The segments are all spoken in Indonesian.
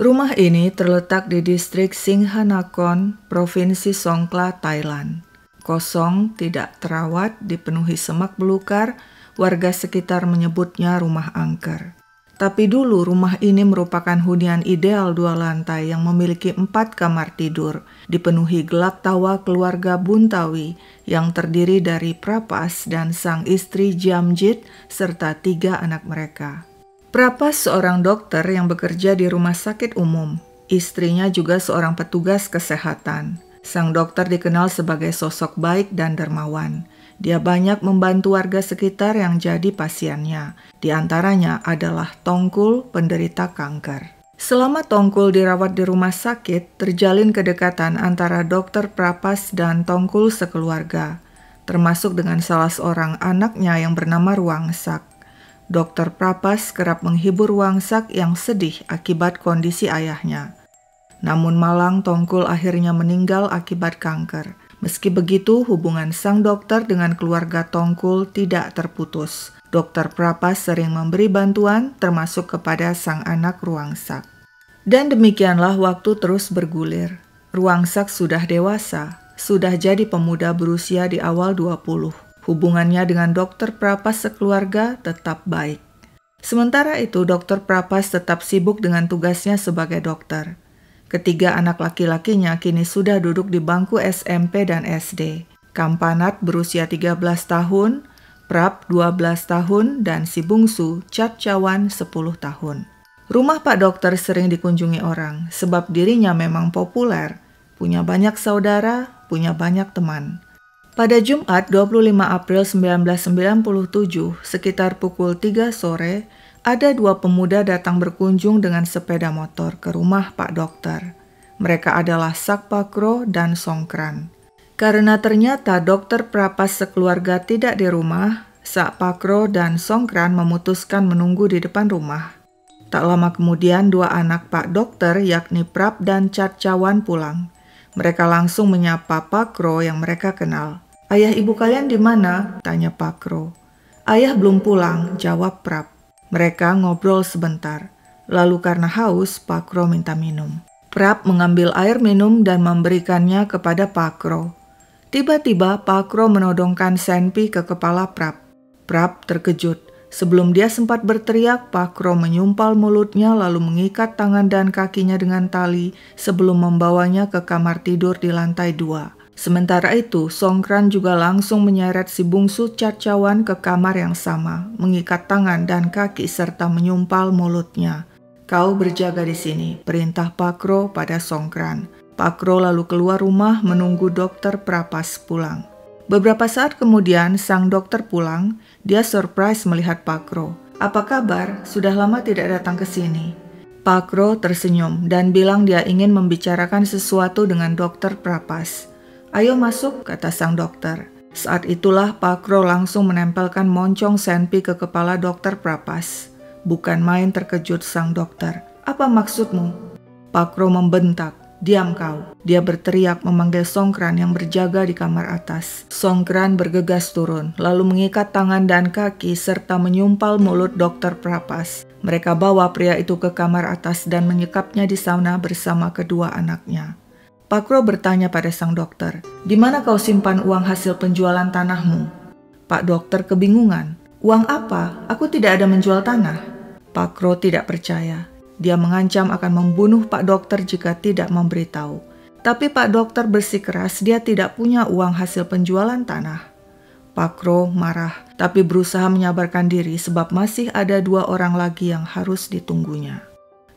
Rumah ini terletak di distrik Singhanakon, Provinsi Songkhla, Thailand. Kosong, tidak terawat, dipenuhi semak belukar, warga sekitar menyebutnya rumah angker. Tapi dulu rumah ini merupakan hunian ideal 2 lantai yang memiliki 4 kamar tidur, dipenuhi gelak tawa keluarga Buntawi yang terdiri dari Prapas dan sang istri Jamjit serta 3 anak mereka. Prapas seorang dokter yang bekerja di rumah sakit umum. Istrinya juga seorang petugas kesehatan. Sang dokter dikenal sebagai sosok baik dan dermawan. Dia banyak membantu warga sekitar yang jadi pasiennya. Di antaranya adalah Tongkul, penderita kanker. Selama Tongkul dirawat di rumah sakit, terjalin kedekatan antara dokter Prapas dan Tongkul sekeluarga, termasuk dengan salah seorang anaknya yang bernama Ruangsak. Dokter Prapas kerap menghibur Ruangsak yang sedih akibat kondisi ayahnya. Namun malang Tongkul akhirnya meninggal akibat kanker. Meski begitu, hubungan sang dokter dengan keluarga Tongkul tidak terputus. Dokter Prapas sering memberi bantuan termasuk kepada sang anak Ruangsak. Dan demikianlah waktu terus bergulir. Ruangsak sudah dewasa, sudah jadi pemuda berusia di awal 20. Hubungannya dengan dokter Prapas sekeluarga tetap baik. Sementara itu, dokter Prapas tetap sibuk dengan tugasnya sebagai dokter. Ketiga anak laki-lakinya kini sudah duduk di bangku SMP dan SD. Kampanat berusia 13 tahun, Prap 12 tahun, dan si bungsu Catcawan 10 tahun. Rumah Pak Dokter sering dikunjungi orang sebab dirinya memang populer, punya banyak saudara, punya banyak teman. Pada Jumat 25 April 1997, sekitar pukul 3 sore, ada 2 pemuda datang berkunjung dengan sepeda motor ke rumah Pak Dokter. Mereka adalah Sakpakro dan Songkran. Karena ternyata Dokter Prapas sekeluarga tidak di rumah, Sakpakro dan Songkran memutuskan menunggu di depan rumah. Tak lama kemudian 2 anak Pak Dokter yakni Prap dan Catcawan pulang. Mereka langsung menyapa Pakro yang mereka kenal. "Ayah ibu kalian di mana?" tanya Pakro. "Ayah belum pulang," jawab Prap. Mereka ngobrol sebentar. Lalu karena haus, Pakro minta minum. Prap mengambil air minum dan memberikannya kepada Pakro. Tiba-tiba Pakro menodongkan senpi ke kepala Prap. Prap terkejut. Sebelum dia sempat berteriak, Pakro menyumpal mulutnya lalu mengikat tangan dan kakinya dengan tali sebelum membawanya ke kamar tidur di lantai 2. Sementara itu, Songkran juga langsung menyeret si bungsu Catcawan ke kamar yang sama, mengikat tangan dan kaki serta menyumpal mulutnya. "Kau berjaga di sini," perintah Pakro pada Songkran. Pakro lalu keluar rumah menunggu dokter Prapas pulang. Beberapa saat kemudian, sang dokter pulang. Dia surprise melihat Pakro. "Apa kabar? Sudah lama tidak datang ke sini." Pakro tersenyum dan bilang dia ingin membicarakan sesuatu dengan dokter Prapas. "Ayo masuk," kata sang dokter. Saat itulah Pakro langsung menempelkan moncong senpi ke kepala dokter Prapas. Bukan main terkejut sang dokter. "Apa maksudmu?" Pakro membentak. "Diam kau." Dia berteriak memanggil Songkran yang berjaga di kamar atas. Songkran bergegas turun, lalu mengikat tangan dan kaki serta menyumpal mulut dokter Prapas. Mereka bawa pria itu ke kamar atas dan menyekapnya di sana bersama kedua anaknya. Pakro bertanya pada sang dokter, "Di mana kau simpan uang hasil penjualan tanahmu?" Pak Dokter kebingungan. "Uang apa? Aku tidak ada menjual tanah." Pakro tidak percaya. Dia mengancam akan membunuh Pak Dokter jika tidak memberitahu. Tapi Pak Dokter bersikeras dia tidak punya uang hasil penjualan tanah. Pakro marah, tapi berusaha menyabarkan diri sebab masih ada 2 orang lagi yang harus ditunggunya.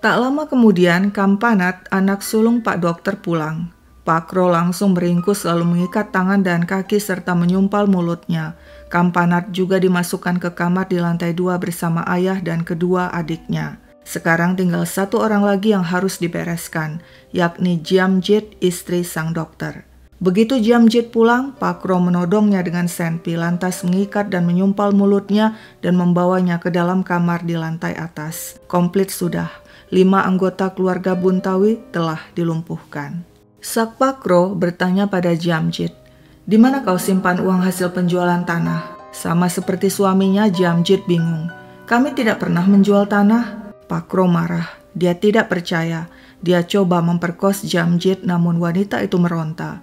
Tak lama kemudian, Kampanat, anak sulung Pak Dokter pulang. Pakro langsung meringkus lalu mengikat tangan dan kaki serta menyumpal mulutnya. Kampanat juga dimasukkan ke kamar di lantai 2 bersama ayah dan kedua adiknya. Sekarang tinggal 1 orang lagi yang harus dibereskan, yakni Jamjit, istri sang dokter. Begitu Jamjit pulang, Pakro menodongnya dengan senpi lantas mengikat dan menyumpal mulutnya dan membawanya ke dalam kamar di lantai atas. Komplit sudah. 5 anggota keluarga Buntawi telah dilumpuhkan. Sakpakro bertanya pada Jamjit, "Di mana kau simpan uang hasil penjualan tanah?" Sama seperti suaminya, Jamjit bingung. "Kami tidak pernah menjual tanah." Pakro marah. Dia tidak percaya. Dia coba memperkos Jamjit namun wanita itu meronta.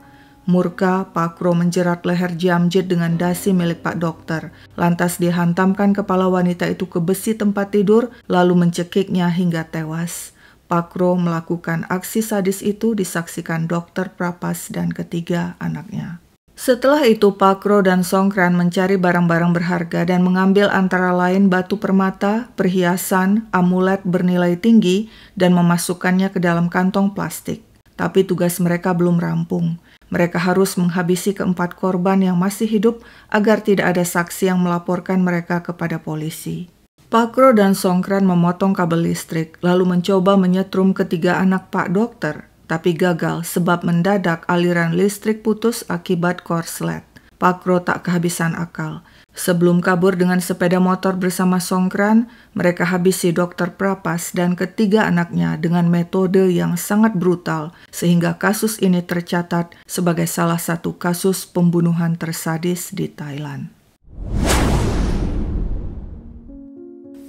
Murka, Pakro menjerat leher Jamjit dengan dasi milik Pak Dokter. Lantas dia hantamkan kepala wanita itu ke besi tempat tidur lalu mencekiknya hingga tewas. Pakro melakukan aksi sadis itu disaksikan Dokter Prapas dan ketiga anaknya. Setelah itu Pakro dan Songkran mencari barang-barang berharga dan mengambil antara lain batu permata, perhiasan, amulet bernilai tinggi dan memasukkannya ke dalam kantong plastik. Tapi tugas mereka belum rampung. Mereka harus menghabisi keempat korban yang masih hidup agar tidak ada saksi yang melaporkan mereka kepada polisi. Pakro dan Songkran memotong kabel listrik, lalu mencoba menyetrum ketiga anak Pak Dokter, tapi gagal sebab mendadak aliran listrik putus akibat korslet. Pakro tak kehabisan akal. Sebelum kabur dengan sepeda motor bersama Songkran, mereka habisi Dokter Prapas dan ketiga anaknya dengan metode yang sangat brutal, sehingga kasus ini tercatat sebagai salah satu kasus pembunuhan tersadis di Thailand.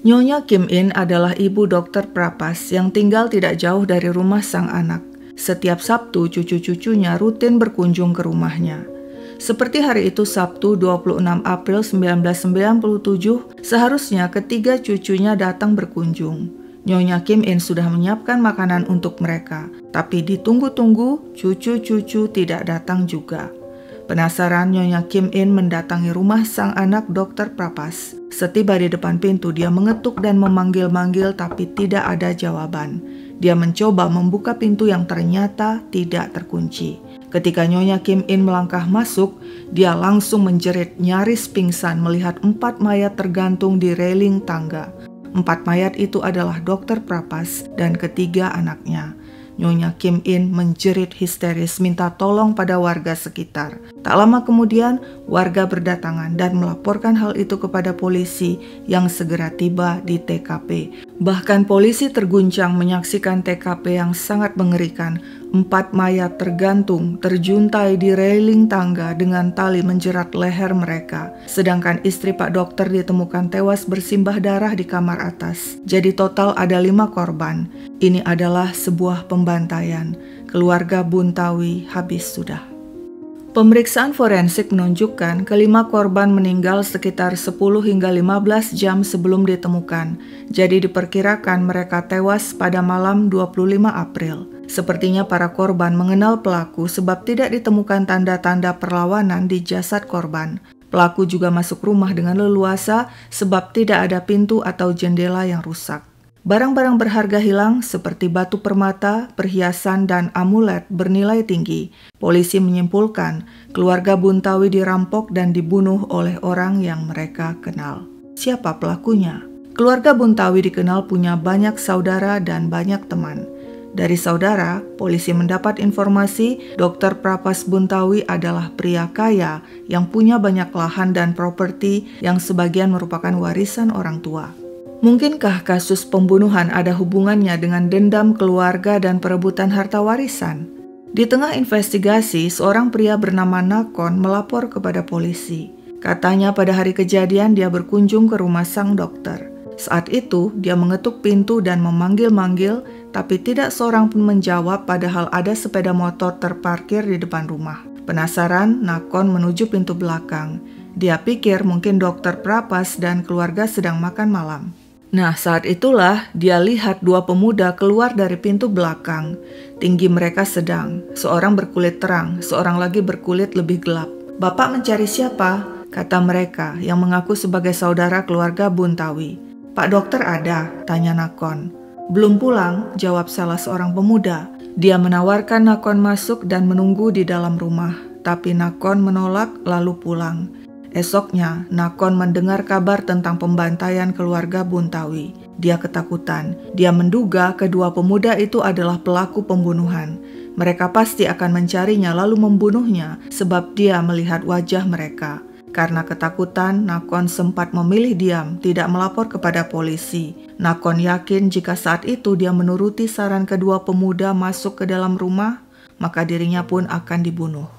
Nyonya Kim In adalah ibu Dokter Prapas yang tinggal tidak jauh dari rumah sang anak. Setiap Sabtu, cucu-cucunya rutin berkunjung ke rumahnya. Seperti hari itu Sabtu 26 April 1997, seharusnya ketiga cucunya datang berkunjung. Nyonya Kim In sudah menyiapkan makanan untuk mereka, tapi ditunggu-tunggu cucu-cucu tidak datang juga. Penasaran, Nyonya Kim In mendatangi rumah sang anak Dokter Prapas. Setiba di depan pintu, dia mengetuk dan memanggil-manggil tapi tidak ada jawaban. Dia mencoba membuka pintu yang ternyata tidak terkunci. Ketika Nyonya Kim In melangkah masuk, dia langsung menjerit nyaris pingsan melihat 4 mayat tergantung di railing tangga. 4 mayat itu adalah Dokter Prapas dan ketiga anaknya. Nyonya Kim In menjerit histeris minta tolong pada warga sekitar. Tak lama kemudian, warga berdatangan dan melaporkan hal itu kepada polisi yang segera tiba di TKP. Bahkan polisi terguncang menyaksikan TKP yang sangat mengerikan. 4 mayat tergantung, terjuntai di railing tangga dengan tali menjerat leher mereka. Sedangkan istri Pak Dokter ditemukan tewas bersimbah darah di kamar atas. Jadi total ada 5 korban. Ini adalah sebuah pembantaian. Keluarga Buntawi habis sudah. Pemeriksaan forensik menunjukkan kelima korban meninggal sekitar 10 hingga 15 jam sebelum ditemukan. Jadi diperkirakan mereka tewas pada malam 25 April. Sepertinya para korban mengenal pelaku sebab tidak ditemukan tanda-tanda perlawanan di jasad korban. Pelaku juga masuk rumah dengan leluasa sebab tidak ada pintu atau jendela yang rusak. Barang-barang berharga hilang seperti batu permata, perhiasan, dan amulet bernilai tinggi. Polisi menyimpulkan keluarga Buntawi dirampok dan dibunuh oleh orang yang mereka kenal. Siapa pelakunya? Keluarga Buntawi dikenal punya banyak saudara dan banyak teman. Dari saudara, polisi mendapat informasi Dokter Prapas Buntawi adalah pria kaya yang punya banyak lahan dan properti yang sebagian merupakan warisan orang tua. Mungkinkah kasus pembunuhan ada hubungannya dengan dendam keluarga dan perebutan harta warisan? Di tengah investigasi, seorang pria bernama Nakon melapor kepada polisi. Katanya pada hari kejadian dia berkunjung ke rumah sang dokter. Saat itu, dia mengetuk pintu dan memanggil-manggil, tapi tidak seorang pun menjawab padahal ada sepeda motor terparkir di depan rumah. Penasaran, Nakon menuju pintu belakang. Dia pikir mungkin Dokter Prapas dan keluarga sedang makan malam. Nah, saat itulah dia lihat 2 pemuda keluar dari pintu belakang. Tinggi mereka sedang, seorang berkulit terang, seorang lagi berkulit lebih gelap. "Bapak mencari siapa?" kata mereka yang mengaku sebagai saudara keluarga Buntawi. "Pak Dokter ada?" tanya Nakon. "Belum pulang," jawab salah seorang pemuda. Dia menawarkan Nakon masuk dan menunggu di dalam rumah, tapi Nakon menolak lalu pulang. Esoknya, Nakon mendengar kabar tentang pembantaian keluarga Buntawi. Dia ketakutan. Dia menduga kedua pemuda itu adalah pelaku pembunuhan. Mereka pasti akan mencarinya lalu membunuhnya sebab dia melihat wajah mereka. Karena ketakutan, Nakon sempat memilih diam, tidak melapor kepada polisi. Nakon yakin jika saat itu dia menuruti saran kedua pemuda masuk ke dalam rumah, maka dirinya pun akan dibunuh.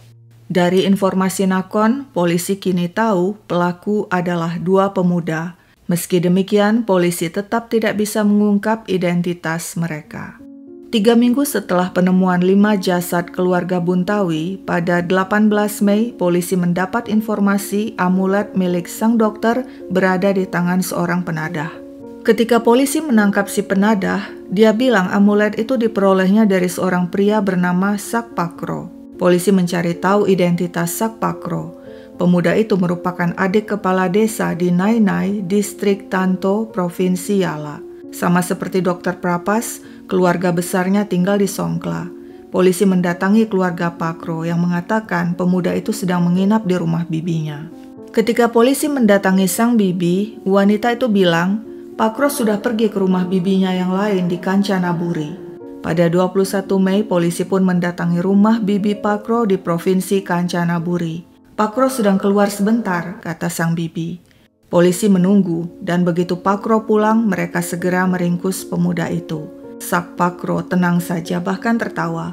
Dari informasi Nakon, polisi kini tahu pelaku adalah 2 pemuda. Meski demikian, polisi tetap tidak bisa mengungkap identitas mereka. 3 minggu setelah penemuan 5 jasad keluarga Buntawi, pada 18 Mei, polisi mendapat informasi amulet milik sang dokter berada di tangan seorang penadah. Ketika polisi menangkap si penadah, dia bilang amulet itu diperolehnya dari seorang pria bernama Sakpakro. Polisi mencari tahu identitas Sakpakro. Pemuda itu merupakan adik kepala desa di Nainai, distrik Tanto, Provinsi Yala. Sama seperti Dr. Prapas, keluarga besarnya tinggal di Songkla. Polisi mendatangi keluarga Pakro yang mengatakan pemuda itu sedang menginap di rumah bibinya. Ketika polisi mendatangi sang bibi, wanita itu bilang, Pakro sudah pergi ke rumah bibinya yang lain di Kanchanaburi. Pada 21 Mei, polisi pun mendatangi rumah bibi Pakro di Provinsi Kanchanaburi. Pakro sedang keluar sebentar, kata sang bibi. Polisi menunggu, dan begitu Pakro pulang, mereka segera meringkus pemuda itu. Sakpakro tenang saja, bahkan tertawa.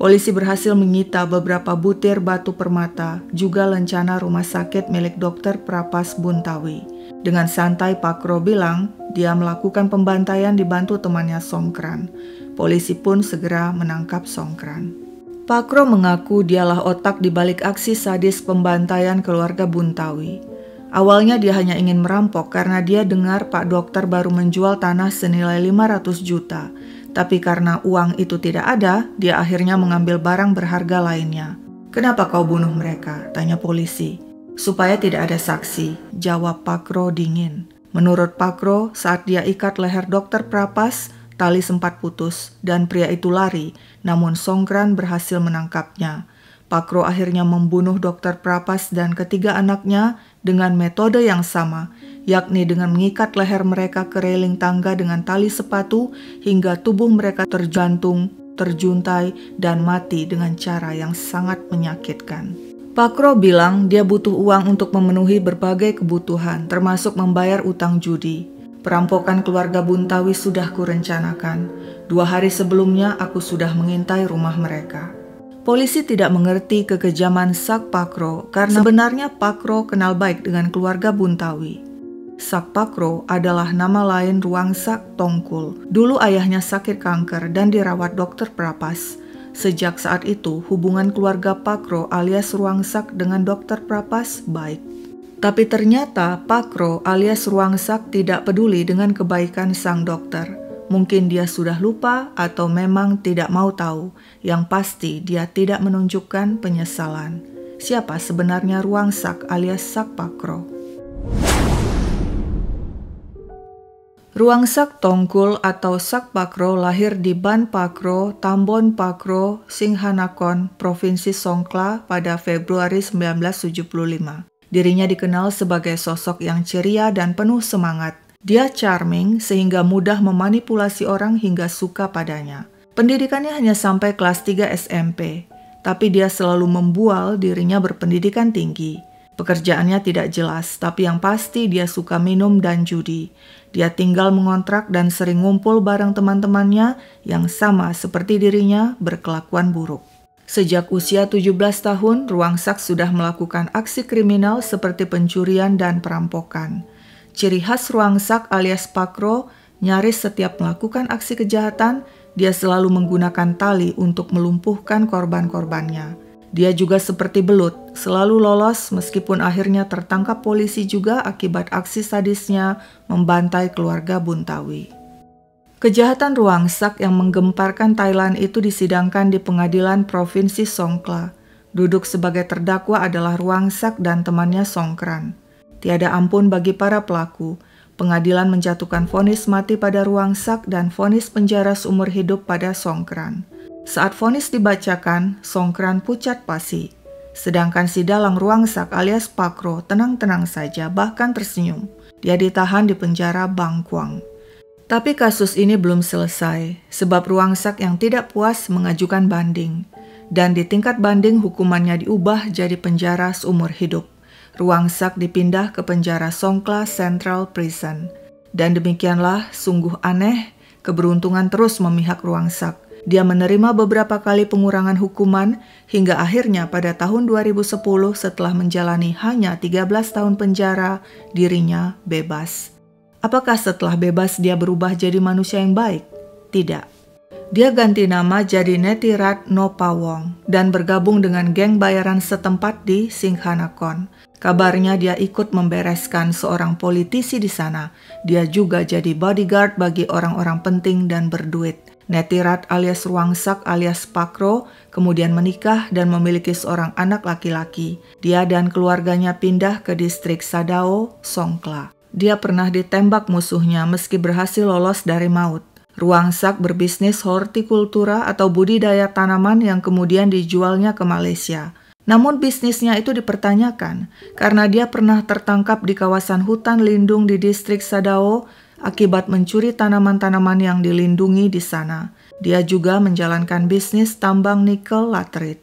Polisi berhasil menyita beberapa butir batu permata, juga lencana rumah sakit milik Dr. Prapas Buntawi. Dengan santai Pakro bilang, dia melakukan pembantaian dibantu temannya Songkran. Polisi pun segera menangkap Songkran. Pakro mengaku dialah otak di balik aksi sadis pembantaian keluarga Buntawi. Awalnya dia hanya ingin merampok karena dia dengar Pak Dokter baru menjual tanah senilai 500 juta. Tapi karena uang itu tidak ada, dia akhirnya mengambil barang berharga lainnya. "Kenapa kau bunuh mereka?" tanya polisi. "Supaya tidak ada saksi," jawab Pakro dingin. Menurut Pakro, saat dia ikat leher Dr. Prapas, tali sempat putus dan pria itu lari, namun Songkran berhasil menangkapnya. Pakro akhirnya membunuh Dr. Prapas dan ketiga anaknya dengan metode yang sama, yakni dengan mengikat leher mereka ke railing tangga dengan tali sepatu hingga tubuh mereka tergantung, terjuntai, dan mati dengan cara yang sangat menyakitkan. Pakro bilang dia butuh uang untuk memenuhi berbagai kebutuhan, termasuk membayar utang judi. "Perampokan keluarga Buntawi sudah kurencanakan. 2 hari sebelumnya aku sudah mengintai rumah mereka." Polisi tidak mengerti kekejaman Sakpakro karena sebenarnya Pakro kenal baik dengan keluarga Buntawi. Sakpakro adalah nama lain Ruangsak Tongkul. Dulu ayahnya sakit kanker dan dirawat Dr. Prapas. Sejak saat itu, hubungan keluarga Pakro alias Ruangsak dengan Dr. Prapas baik. Tapi ternyata Pakro alias Ruangsak tidak peduli dengan kebaikan sang dokter. Mungkin dia sudah lupa atau memang tidak mau tahu. Yang pasti dia tidak menunjukkan penyesalan. Siapa sebenarnya Ruangsak alias Sakpakro? Ruangsak Tongkul atau Sakpakro lahir di Ban Pakro, Tambon Pakro, Singhanakon, Provinsi Songkla pada Februari 1975. Dirinya dikenal sebagai sosok yang ceria dan penuh semangat. Dia charming sehingga mudah memanipulasi orang hingga suka padanya. Pendidikannya hanya sampai kelas 3 SMP, tapi dia selalu membual dirinya berpendidikan tinggi. Pekerjaannya tidak jelas, tapi yang pasti dia suka minum dan judi. Dia tinggal mengontrak dan sering ngumpul bareng teman-temannya yang sama seperti dirinya berkelakuan buruk. Sejak usia 17 tahun, Ruangsak sudah melakukan aksi kriminal seperti pencurian dan perampokan. Ciri khas Ruangsak alias Pakro, nyaris setiap melakukan aksi kejahatan, dia selalu menggunakan tali untuk melumpuhkan korban-korbannya. Dia juga seperti belut, selalu lolos meskipun akhirnya tertangkap polisi juga akibat aksi sadisnya membantai keluarga Buntawi. Kejahatan Ruangsak yang menggemparkan Thailand itu disidangkan di pengadilan Provinsi Songkla. Duduk sebagai terdakwa adalah Ruangsak dan temannya Songkran. Tiada ampun bagi para pelaku. Pengadilan menjatuhkan vonis mati pada Ruangsak dan vonis penjara seumur hidup pada Songkran. Saat vonis dibacakan, Songkran pucat pasi. Sedangkan si dalang Ruangsak alias Pakro tenang-tenang saja, bahkan tersenyum. Dia ditahan di penjara Bangkuang. Tapi kasus ini belum selesai, sebab Ruangsak yang tidak puas mengajukan banding. Dan di tingkat banding hukumannya diubah jadi penjara seumur hidup. Ruangsak dipindah ke penjara Songkla Central Prison. Dan demikianlah sungguh aneh, keberuntungan terus memihak Ruangsak. Dia menerima beberapa kali pengurangan hukuman hingga akhirnya pada tahun 2010 setelah menjalani hanya 13 tahun penjara, dirinya bebas. Apakah setelah bebas dia berubah jadi manusia yang baik? Tidak. Dia ganti nama jadi Netirat Nopawong dan bergabung dengan geng bayaran setempat di Singhanakon. Kabarnya dia ikut membereskan seorang politisi di sana. Dia juga jadi bodyguard bagi orang-orang penting dan berduit. Netirat alias Ruangsak alias Pakro kemudian menikah dan memiliki seorang anak laki-laki. Dia dan keluarganya pindah ke distrik Sadao, Songkhla. Dia pernah ditembak musuhnya meski berhasil lolos dari maut. Ruangsak berbisnis hortikultura atau budidaya tanaman yang kemudian dijualnya ke Malaysia. Namun bisnisnya itu dipertanyakan karena dia pernah tertangkap di kawasan hutan lindung di distrik Sadao akibat mencuri tanaman-tanaman yang dilindungi di sana. Dia juga menjalankan bisnis tambang nikel laterit.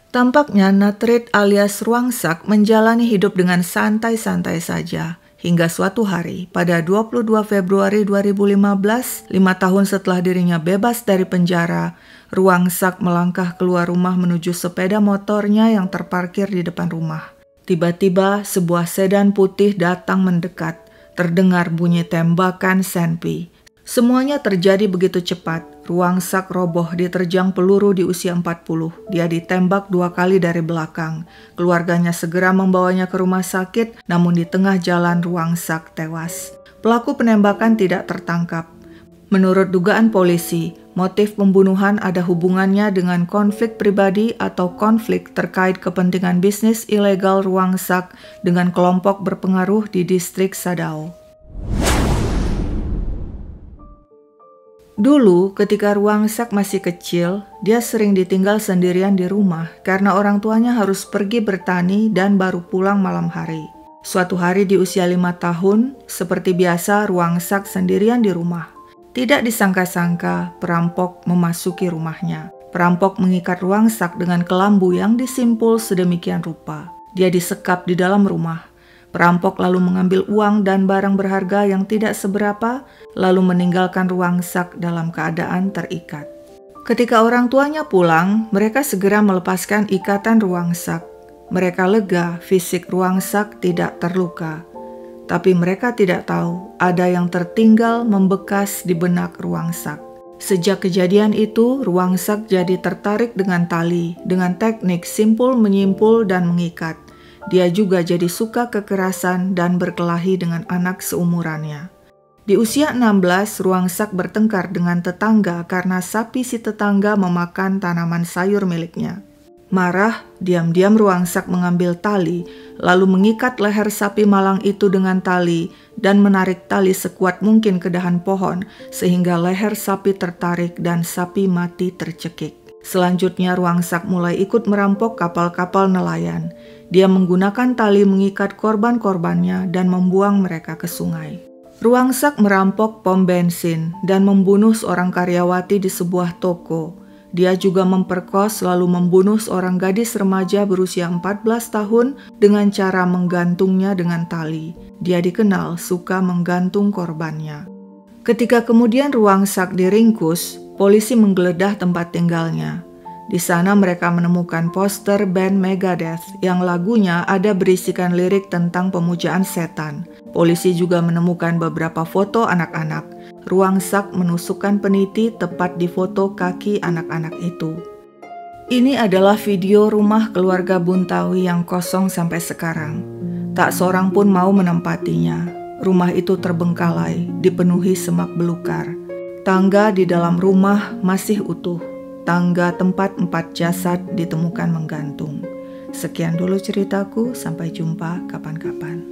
Tampaknya Natrit alias Ruangsak menjalani hidup dengan santai-santai saja. Hingga suatu hari, pada 22 Februari 2015, 5 tahun setelah dirinya bebas dari penjara, Ruangsak melangkah keluar rumah menuju sepeda motornya yang terparkir di depan rumah. Tiba-tiba, sebuah sedan putih datang mendekat. Terdengar bunyi tembakan senpi. Semuanya terjadi begitu cepat. Ruangsak roboh diterjang peluru di usia 40. Dia ditembak 2 kali dari belakang. Keluarganya segera membawanya ke rumah sakit, namun di tengah jalan Ruangsak tewas. Pelaku penembakan tidak tertangkap. Menurut dugaan polisi, motif pembunuhan ada hubungannya dengan konflik pribadi atau konflik terkait kepentingan bisnis ilegal Ruangsak dengan kelompok berpengaruh di distrik Sadao. Dulu, ketika Ruangsak masih kecil, dia sering ditinggal sendirian di rumah karena orang tuanya harus pergi bertani dan baru pulang malam hari. Suatu hari di usia 5 tahun, seperti biasa Ruangsak sendirian di rumah. Tidak disangka-sangka, perampok memasuki rumahnya. Perampok mengikat Ruangsak dengan kelambu yang disimpul sedemikian rupa. Dia disekap di dalam rumah. Perampok lalu mengambil uang dan barang berharga yang tidak seberapa, lalu meninggalkan Ruangsak dalam keadaan terikat. Ketika orang tuanya pulang, mereka segera melepaskan ikatan Ruangsak. Mereka lega fisik Ruangsak tidak terluka. Tapi mereka tidak tahu ada yang tertinggal membekas di benak Ruangsak. Sejak kejadian itu, Ruangsak jadi tertarik dengan tali, dengan teknik simpul menyimpul dan mengikat. Dia juga jadi suka kekerasan dan berkelahi dengan anak seumurannya. Di usia 16, Ruangsak bertengkar dengan tetangga karena sapi si tetangga memakan tanaman sayur miliknya. Marah, diam-diam Ruangsak mengambil tali, lalu mengikat leher sapi malang itu dengan tali dan menarik tali sekuat mungkin ke dahan pohon sehingga leher sapi tertarik dan sapi mati tercekik. Selanjutnya Ruangsak mulai ikut merampok kapal-kapal nelayan. Dia menggunakan tali mengikat korban-korbannya dan membuang mereka ke sungai. Ruangsak merampok pom bensin dan membunuh seorang karyawati di sebuah toko. Dia juga memperkos lalu membunuh seorang gadis remaja berusia 14 tahun dengan cara menggantungnya dengan tali. Dia dikenal suka menggantung korbannya. Ketika kemudian Ruangsak diringkus, polisi menggeledah tempat tinggalnya. Di sana mereka menemukan poster band Megadeth yang lagunya ada berisikan lirik tentang pemujaan setan. Polisi juga menemukan beberapa foto anak-anak. Ruangsak menusukkan peniti tepat di foto kaki anak-anak itu. Ini adalah video rumah keluarga Buntawi yang kosong sampai sekarang. Tak seorang pun mau menempatinya. Rumah itu terbengkalai, dipenuhi semak belukar. Tangga di dalam rumah masih utuh. Tangga tempat 4 jasad ditemukan menggantung. Sekian dulu ceritaku, sampai jumpa kapan-kapan.